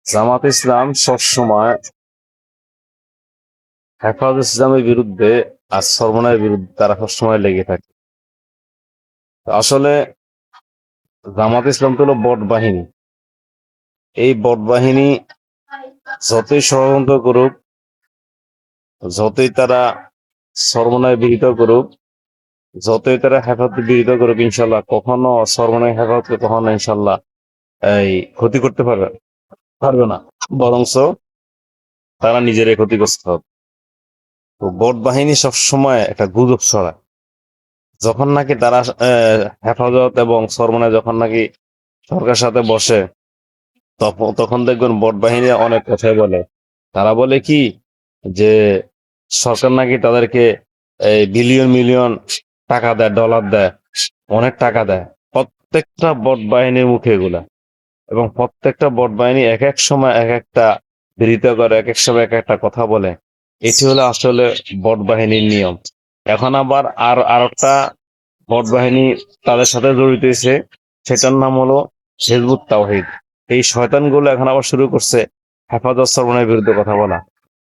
জামাত ইসলাম সবসময় হেফাজত ইসলামের বিরুদ্ধে আর সরমনায়ের বিরুদ্ধে তারা সবসময় লেগে থাকে। আসলে জামাত ইসলাম তো হলো বট বাহিনী। এই বট বাহিনী যতই ষড়যন্ত্র করুক, যতই তারা সরমনায় বিরোধিতা করুক, যতই তারা হেফাজত বিরোধিতা করুক, ইনশাল্লাহ কখনো সরমনায় হেফাজতকে কখনো ইনশাল্লাহ এই ক্ষতি করতে পারবে না, বরংস তারা নিজেরাই ক্ষতিগ্রস্ত হবে। তো বট বাহিনী সবসময় একটা গুজব ছড়ায়। যখন নাকি তারা হেফাজত এবং সরমনায় যখন নাকি সরকারের সাথে বসে, তখন দেখবেন বট বাহিনী অনেক কথাই বলে। তারা বলে কি যে সরকার নাকি তাদেরকে এই বিলিয়ন মিলিয়ন টাকা দেয়, ডলার দেয়, অনেক টাকা দেয়। প্রত্যেকটা বট বাহিনীর মুখে এগুলা, এবং প্রত্যেকটা বট বাহিনী এক এক সময় এক একটা বিরোধিতা করে, এক এক সময় এক একটা কথা বলে। এটি হলো আসলে বট বাহিনীর নিয়ম। এখন আবার আর একটা বট বাহিনী তাদের সাথে জড়িত হয়েছে, সেটার নাম হলো হিজবুত তাওহীদ। এই শয়তানগুলো এখন আবার শুরু করছে হেফাজত সরবরাহের বিরুদ্ধে কথা বলা।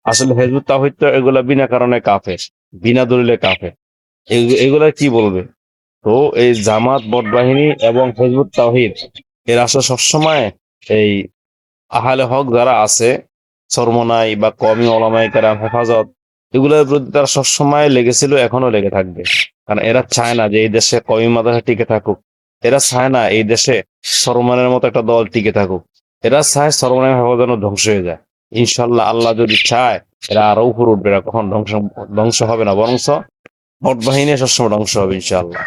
আসলে হিজবুত তাওহীদ তো এগুলা বিনা কারণে কাফের, বিনা দলিলে কাফের। এগুলা কি বলবে? তো এই জামাত, বট বাহিনী এবং হিজবুত তাওহীদ এরা আসলে সবসময় এই আহলে হক যারা আছে, চরমনাই বা কওমি ওলামায়ে কেরাম, হেফাজত, এগুলোর বিরুদ্ধে তারা সবসময় লেগেছিল, এখনো লেগে থাকবে। কারণ এরা চায় না যে এই দেশে কওমি মাদ্রাসা টিকে থাকুক। এরা চায় না এই দেশে চরমনাইয়ের মতো একটা দল টিকে থাকুক। এরা চায় চরমনাই হেফাজত যেন ধ্বংস হয়ে যায়। ইনশাল্লাহ আল্লাহ যদি চায় এরা আরো উপরে উঠবে, এরা কখন ধ্বংস ধ্বংস হবে না, বরঞ্চ ভোট বাহিনী সবসময় ধ্বংস হবে ইনশাআল্লাহ।